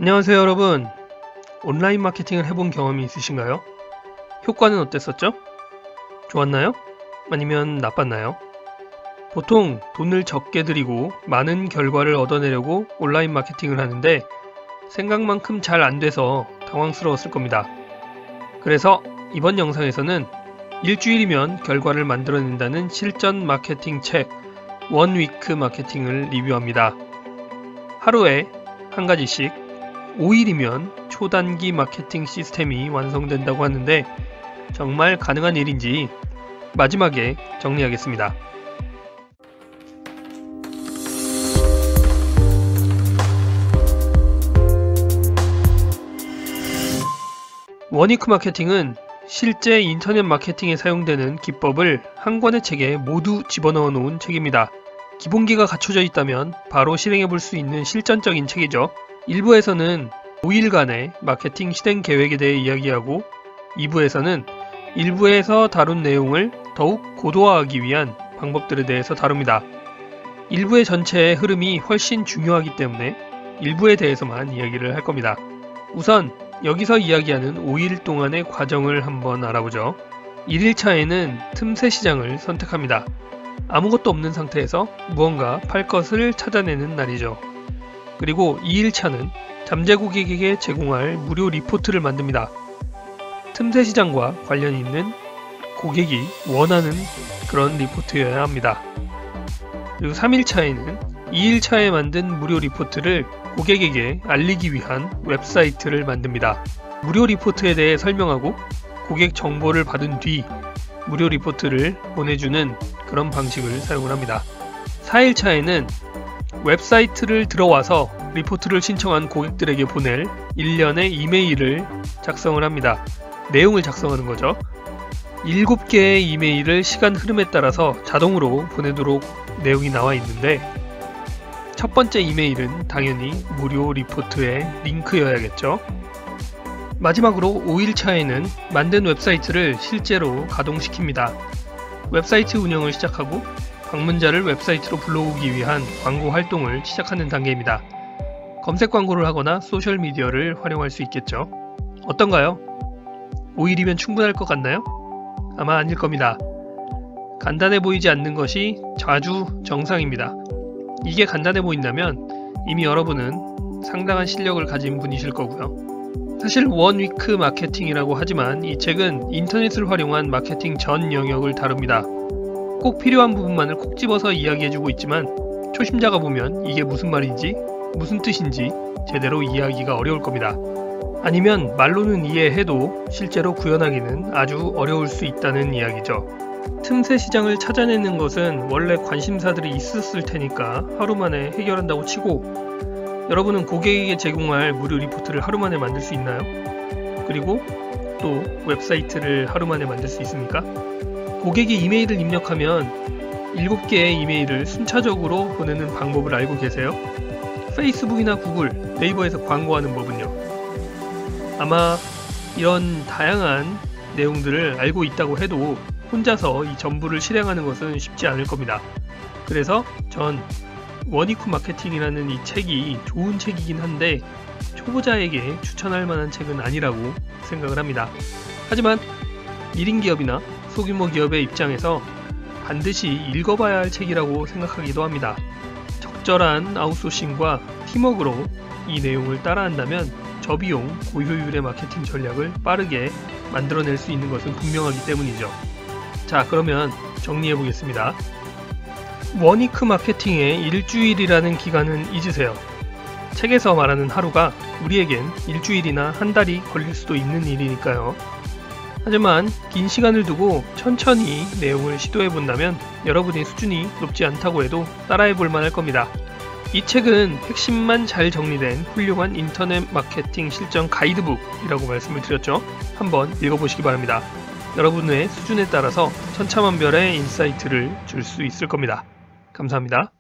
안녕하세요 여러분. 온라인 마케팅을 해본 경험이 있으신가요? 효과는 어땠었죠? 좋았나요? 아니면 나빴나요? 보통 돈을 적게 들이고 많은 결과를 얻어내려고 온라인 마케팅을 하는데 생각만큼 잘 안돼서 당황스러웠을 겁니다. 그래서 이번 영상에서는 일주일이면 결과를 만들어낸다는 실전 마케팅 책 원위크 마케팅을 리뷰합니다. 하루에 한 가지씩 5일이면 초단기 마케팅 시스템이 완성된다고 하는데 정말 가능한 일인지 마지막에 정리하겠습니다. 원위크 마케팅은 실제 인터넷 마케팅에 사용되는 기법을 한 권의 책에 모두 집어넣어 놓은 책입니다. 기본기가 갖춰져 있다면 바로 실행해 볼 수 있는 실전적인 책이죠. 1부에서는 5일간의 마케팅 실행 계획에 대해 이야기하고 2부에서는 1부에서 다룬 내용을 더욱 고도화하기 위한 방법들에 대해서 다룹니다. 1부의 전체의 흐름이 훨씬 중요하기 때문에 1부에 대해서만 이야기를 할 겁니다. 우선 여기서 이야기하는 5일 동안의 과정을 한번 알아보죠. 1일차에는 틈새 시장을 선택합니다. 아무것도 없는 상태에서 무언가 팔 것을 찾아내는 날이죠. 그리고 2일차는 잠재 고객에게 제공할 무료 리포트를 만듭니다. 틈새 시장과 관련이 있는 고객이 원하는 그런 리포트여야 합니다. 그리고 3일차에는 2일차에 만든 무료 리포트를 고객에게 알리기 위한 웹사이트를 만듭니다. 무료 리포트에 대해 설명하고 고객 정보를 받은 뒤 무료 리포트를 보내주는 그런 방식을 사용을 합니다. 4일차에는 웹사이트를 들어와서 리포트를 신청한 고객들에게 보낼 일련의 이메일을 작성을 합니다. 내용을 작성하는 거죠. 7개의 이메일을 시간 흐름에 따라서 자동으로 보내도록 내용이 나와 있는데 첫 번째 이메일은 당연히 무료 리포트의 링크여야겠죠. 마지막으로 5일차에는 만든 웹사이트를 실제로 가동시킵니다. 웹사이트 운영을 시작하고 방문자를 웹사이트로 불러오기 위한 광고 활동을 시작하는 단계입니다. 검색 광고를 하거나 소셜미디어를 활용할 수 있겠죠. 어떤가요? 5일이면 충분할 것 같나요? 아마 아닐 겁니다. 간단해 보이지 않는 것이 아주 정상입니다. 이게 간단해 보인다면 이미 여러분은 상당한 실력을 가진 분이실 거고요. 사실 원위크 마케팅이라고 하지만 이 책은 인터넷을 활용한 마케팅 전 영역을 다룹니다. 꼭 필요한 부분만을 콕 집어서 이야기해주고 있지만 초심자가 보면 이게 무슨 말인지 무슨 뜻인지 제대로 이해하기가 어려울 겁니다. 아니면 말로는 이해해도 실제로 구현하기는 아주 어려울 수 있다는 이야기죠. 틈새 시장을 찾아내는 것은 원래 관심사들이 있었을 테니까 하루 만에 해결한다고 치고 여러분은 고객에게 제공할 무료 리포트를 하루 만에 만들 수 있나요? 그리고 또 웹사이트를 하루 만에 만들 수 있습니까? 고객이 이메일을 입력하면 7개의 이메일을 순차적으로 보내는 방법을 알고 계세요? 페이스북이나 구글, 네이버에서 광고하는 법은요? 아마 이런 다양한 내용들을 알고 있다고 해도 혼자서 이 전부를 실행하는 것은 쉽지 않을 겁니다. 그래서 전 원위크 마케팅이라는 이 책이 좋은 책이긴 한데 초보자에게 추천할 만한 책은 아니라고 생각을 합니다. 하지만 1인 기업이나 소규모 기업의 입장에서 반드시 읽어봐야 할 책이라고 생각하기도 합니다. 적절한 아웃소싱과 팀워크로 이 내용을 따라한다면 저비용 고효율의 마케팅 전략을 빠르게 만들어낼 수 있는 것은 분명하기 때문이죠. 자, 그러면 정리해 보겠습니다. 원위크 마케팅의 일주일이라는 기간은 잊으세요. 책에서 말하는 하루가 우리에겐 일주일이나 한 달이 걸릴 수도 있는 일이니까요. 하지만 긴 시간을 두고 천천히 내용을 시도해 본다면 여러분의 수준이 높지 않다고 해도 따라해 볼 만할 겁니다. 이 책은 핵심만 잘 정리된 훌륭한 인터넷 마케팅 실전 가이드북이라고 말씀을 드렸죠. 한번 읽어보시기 바랍니다. 여러분의 수준에 따라서 천차만별의 인사이트를 줄 수 있을 겁니다. 감사합니다.